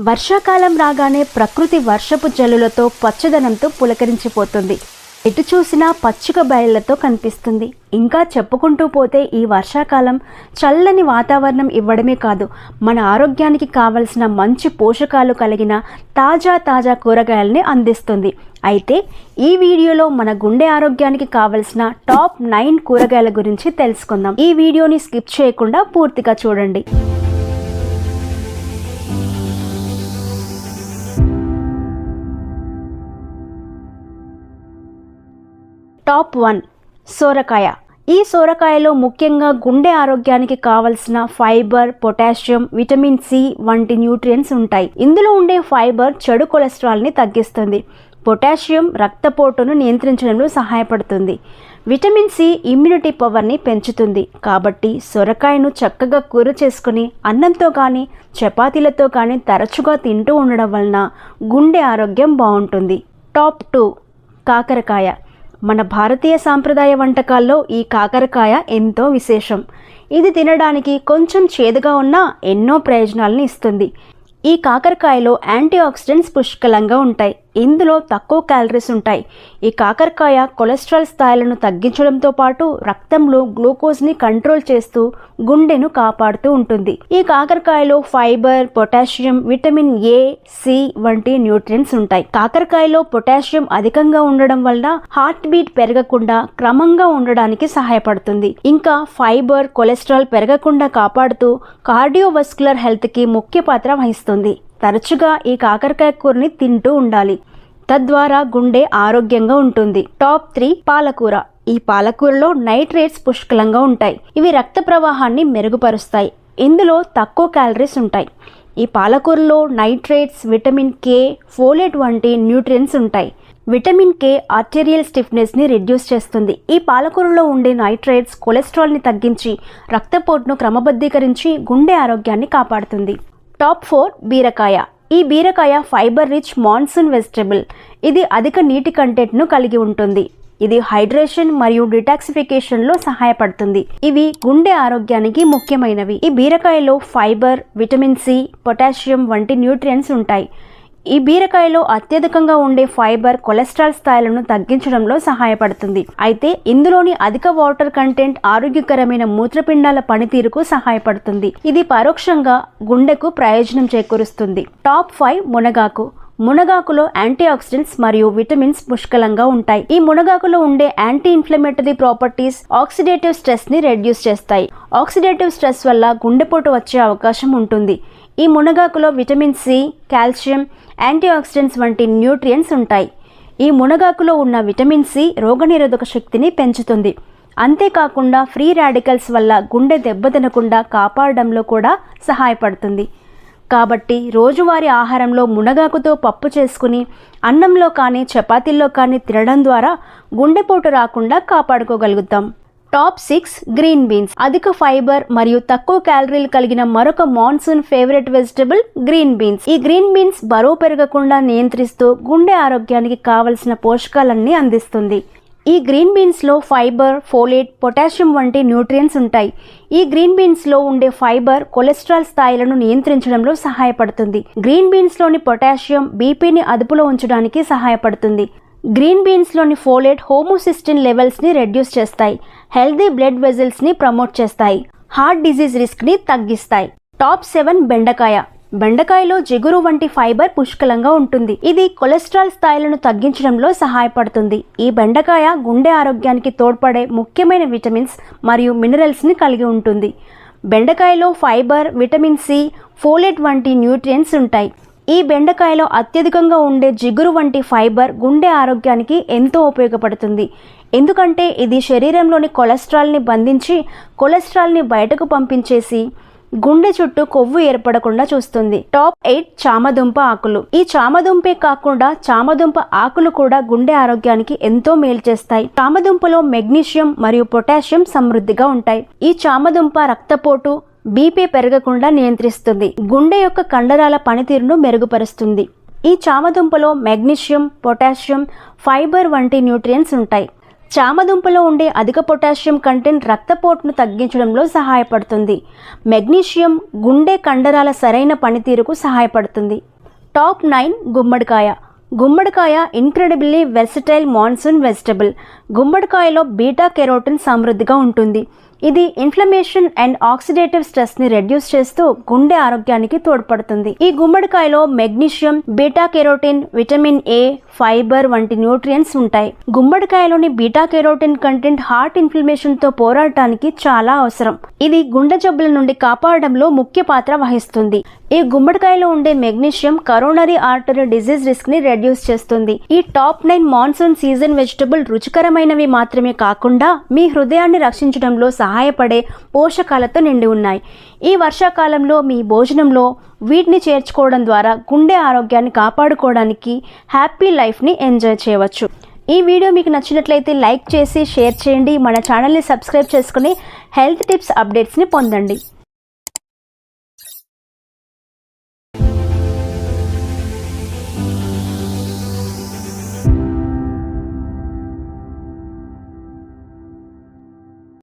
వర్షాకాలం రాగానే ప్రకృతి వర్షపు జల్లులతో పచ్చదనంతో పులకరించిపోతుంది. ఎటు చూసినా పచ్చిక బయళ్లతో కనిపిస్తుంది. ఇంకా చెప్పుకుంటూ పోతే ఈ వర్షాకాలం చల్లని వాతావరణం ఇవ్వడమే కాదు, మన ఆరోగ్యానికి కావలసిన మంచి పోషకాలు కలిగిన తాజా కూరగాయల్ని అందిస్తుంది. అయితే ఈ వీడియోలో మన గుండె ఆరోగ్యానికి కావలసిన టాప్ 9 కూరగాయల గురించి తెలుసుకుందాం. ఈ వీడియోని స్కిప్ చేయకుండా పూర్తిగా చూడండి. టాప్ 1 సోరకాయ. ఈ సోరకాయలో ముఖ్యంగా గుండె ఆరోగ్యానికి కావలసిన ఫైబర్, పొటాషియం, విటమిన్ సి వంటి న్యూట్రియంట్స్ ఉంటాయి. ఇందులో ఉండే ఫైబర్ చెడు కొలెస్ట్రాల్ని తగ్గిస్తుంది. పొటాషియం రక్తపోటును నియంత్రించడంలో సహాయపడుతుంది. విటమిన్ సి ఇమ్యూనిటీ పవర్ని పెంచుతుంది. కాబట్టి సొరకాయను చక్కగా కూర చేసుకుని అన్నంతో కానీ చపాతీలతో కానీ తరచుగా తింటూ ఉండడం వలన గుండె ఆరోగ్యం బాగుంటుంది. టాప్ 2 కాకరకాయ. మన భారతీయ సాంప్రదాయ వంటకాల్లో ఈ కాకరకాయ ఎంతో విశేషం. ఇది తినడానికి కొంచెం చేదుగా ఉన్నా ఎన్నో ప్రయోజనాలను ఇస్తుంది. ఈ కాకరకాయలో యాంటీ ఆక్సిడెంట్స్ పుష్కలంగా ఉంటాయి. ఇందులో తక్కువ క్యాలరీస్ ఉంటాయి. ఈ కాకరకాయ కొలెస్ట్రాల్ స్థాయిలను తగ్గించడంతో పాటు రక్తంలో గ్లూకోజ్ని కంట్రోల్ చేస్తూ గుండెను కాపాడుతూ ఉంటుంది. ఈ కాకరకాయలో fibre, potassium, vitamin A, C వంటి న్యూట్రియంట్స్ ఉంటాయి. కాకరకాయలో పొటాషియం అధికంగా ఉండడం వల్ల హార్ట్ బీట్ పెరగకుండా క్రమంగా ఉండడానికి సహాయపడుతుంది. ఇంకా ఫైబర్ కొలెస్ట్రాల్ పెరగకుండా కాపాడుతూ కార్డియోవస్కులర్ హెల్త్కి ముఖ్య పాత్ర వహిస్తుంది. తరచుగా ఈ కాకరకాయ కూరని తింటూ ఉండాలి. తద్వారా గుండె ఆరోగ్యంగా ఉంటుంది. టాప్ 3 పాలకూర. ఈ పాలకూరలో నైట్రేట్స్ పుష్కలంగా ఉంటాయి. ఇవి రక్త ప్రవాహాన్ని మెరుగుపరుస్తాయి. ఇందులో తక్కువ క్యాలరీస్ ఉంటాయి. ఈ పాలకూరలో నైట్రేట్స్, విటమిన్ కే, ఫోలేట్ వంటి న్యూట్రియంట్స్ ఉంటాయి. విటమిన్ కే ఆర్టెరియల్ స్టిఫ్నెస్ని రెడ్యూస్ చేస్తుంది. ఈ పాలకూరలో ఉండే నైట్రేట్స్ కొలెస్ట్రాల్ని తగ్గించి రక్తపోటును క్రమబద్ధీకరించి గుండె ఆరోగ్యాన్ని కాపాడుతుంది. టాప్ 4 బీరకాయ. ఈ బీరకాయ ఫైబర్ రిచ్ మాన్సూన్ వెజిటబుల్. ఇది అధిక నీటి కంటెంట్ను కలిగి ఉంటుంది. ఇది హైడ్రేషన్ మరియు డిటాక్సిఫికేషన్లో సహాయపడుతుంది. ఇవి గుండె ఆరోగ్యానికి ముఖ్యమైనవి. ఈ బీరకాయలో ఫైబర్, విటమిన్ సి, పొటాషియం వంటి న్యూట్రియంట్స్ ఉంటాయి. ఈ బీరకాయలో అత్యధికంగా ఉండే ఫైబర్ కొలెస్ట్రాల్ స్థాయిలను తగ్గించడంలో సహాయపడుతుంది. అయితే ఇందులోని అధిక వాటర్ కంటెంట్ ఆరోగ్యకరమైన మూత్రపిండాల పనితీరుకు సహాయపడుతుంది. ఇది పరోక్షంగా గుండెకు ప్రయోజనం చేకూరుస్తుంది. టాప్ 5 మునగాకు. మునగాకులో యాంటీ ఆక్సిడెంట్స్ మరియు విటమిన్స్ పుష్కలంగా ఉంటాయి. ఈ మునగాకులో ఉండే anti inflammatory properties oxidative stress ని రెడ్యూస్ చేస్తాయి. ఆక్సిడేటివ్ స్ట్రెస్ వల్ల గుండెపోటు వచ్చే అవకాశం ఉంటుంది. ఈ మునగాకులో vitamin C, calcium, antioxidants వంటి న్యూట్రియంట్స్ ఉంటాయి. ఈ మునగాకులో ఉన్న విటమిన్ సి రోగనిరోధక శక్తిని పెంచుతుంది. అంతేకాకుండా ఫ్రీ రాడికల్స్ వల్ల గుండె దెబ్బతినకుండా కాపాడడంలో కూడా సహాయపడుతుంది. కాబట్టి రోజువారీ ఆహారంలో మునగాకుతో పప్పు చేసుకుని అన్నంలో కానీ చపాతీల్లో కానీ తినడం ద్వారా గుండెపోటు రాకుండా కాపాడుకోగలుగుతాం. Top 6 green beans. అధిక ఫైబర్ మరియు తక్కువ క్యాలరీలు కలిగిన మరొక monsoon favourite vegetable green beans. ఈ గ్రీన్ బీన్స్ బరువు పెరగకుండా నియంత్రిస్తూ గుండె ఆరోగ్యానికి కావలసిన పోషకాలన్నీ అందిస్తుంది. ఈ గ్రీన్ బీన్స్లో ఫైబర్, ఫోలేట్, పొటాషియం వంటి న్యూట్రియంట్స్ ఉంటాయి. ఈ గ్రీన్ బీన్స్లో ఉండే ఫైబర్ కొలెస్ట్రాల్ స్థాయిలను నియంత్రించడంలో సహాయపడుతుంది. గ్రీన్ బీన్స్లోని పొటాషియం బీపీని అదుపులో ఉంచడానికి సహాయపడుతుంది. గ్రీన్ బీన్స్లోని ఫోలేట్ హోమోసిస్టిన్ లెవెల్స్ని రెడ్యూస్ చేస్తాయి. హెల్దీ బ్లడ్ వెజల్స్ని ప్రమోట్ చేస్తాయి. హార్ట్ డిజీజ్ రిస్క్ని తగ్గిస్తాయి. టాప్ 7 బెండకాయ. బెండకాయలో జిగురు వంటి ఫైబర్ పుష్కలంగా ఉంటుంది. ఇది కొలెస్ట్రాల్ స్థాయిలను తగ్గించడంలో సహాయపడుతుంది. ఈ బెండకాయ గుండె ఆరోగ్యానికి తోడ్పడే ముఖ్యమైన విటమిన్స్ మరియు మినరల్స్ని కలిగి ఉంటుంది. బెండకాయలో ఫైబర్, విటమిన్ సి, ఫోలేట్ వంటి న్యూట్రియంట్స్ ఉంటాయి. ఈ బెండకాయలో అత్యధికంగా ఉండే జిగురు వంటి ఫైబర్ గుండె ఆరోగ్యానికి ఎంతో ఉపయోగపడుతుంది. ఎందుకంటే ఇది శరీరంలోని కొలెస్ట్రాల్ని బంధించి కొలెస్ట్రాల్ని బయటకు పంపించేసి గుండె చుట్టూ కొవ్వు ఏర్పడకుండా చూస్తుంది. టాప్ 8 చామదుంప ఆకులు. ఈ చామదుంపే కాకుండా చామదుంప ఆకులు కూడా గుండె ఆరోగ్యానికి ఎంతో మేలు చేస్తాయి. చామదుంపలో మెగ్నీషియం మరియు పొటాషియం సమృద్ధిగా ఉంటాయి. ఈ చామదుంప రక్తపోటు, బీపీ పెరగకుండా నియంత్రిస్తుంది. గుండె యొక్క కండరాల పనితీరును మెరుగుపరుస్తుంది. ఈ చామదుంపలో మెగ్నీషియం, పొటాషియం, ఫైబర్ వంటి న్యూట్రియంట్స్ ఉంటాయి. చామదుంపలో ఉండే అధిక పొటాషియం కంటెంట్ రక్తపోటును తగ్గించడంలో సహాయపడుతుంది. మెగ్నీషియం గుండె కండరాల సరైన పనితీరుకు సహాయపడుతుంది. టాప్ 9 గుమ్మడికాయ. గుమ్మడికాయ ఇన్క్రెడిబుల్లీ వెర్సటైల్ మాన్సూన్ వెజిటబుల్. గుమ్మడికాయలో బీటా కెరోటిన్ సమృద్ధిగా ఉంటుంది. ఇది ఇన్ఫ్లమేషన్ అండ్ ఆక్సిడేటివ్ స్ట్రెస్ని రెడ్యూస్ చేస్తూ గుండె ఆరోగ్యానికి తోడ్పడుతుంది. ఈ గుమ్మడికాయలో magnesium, beta carotene, vitamin A, fibre వంటి న్యూట్రియంట్స్ ఉంటాయి. గుమ్మడికాయలోని బీటా కెరోటిన్ కంటెంట్ హార్ట్ ఇన్ఫ్లమేషన్తో పోరాడటానికి చాలా అవసరం. ఇది గుండె జబ్బుల నుండి కాపాడడంలో ముఖ్య పాత్ర వహిస్తుంది. ఈ గుమ్మడికాయలో ఉండే magnesium coronary artery disease risk ని రెడ్యూస్ చేస్తుంది. ఈ టాప్ 9 మాన్సూన్ సీజన్ వెజిటబుల్ రుచికరమైనవి మాత్రమే కాకుండా మీ హృదయాన్ని రక్షించడంలో సహాయపడే పోషకాలతో నిండి ఉన్నాయి. ఈ వర్షాకాలంలో మీ భోజనంలో వీటిని చేర్చుకోవడం ద్వారా గుండె ఆరోగ్యాన్ని కాపాడుకోవడానికి హ్యాపీ లైఫ్ని ఎంజాయ్ చేయవచ్చు. ఈ వీడియో మీకు నచ్చినట్లయితే లైక్ చేసి షేర్ చేయండి. మన ఛానల్ని సబ్స్క్రైబ్ చేసుకుని హెల్త్ టిప్స్ అప్డేట్స్ని పొందండి.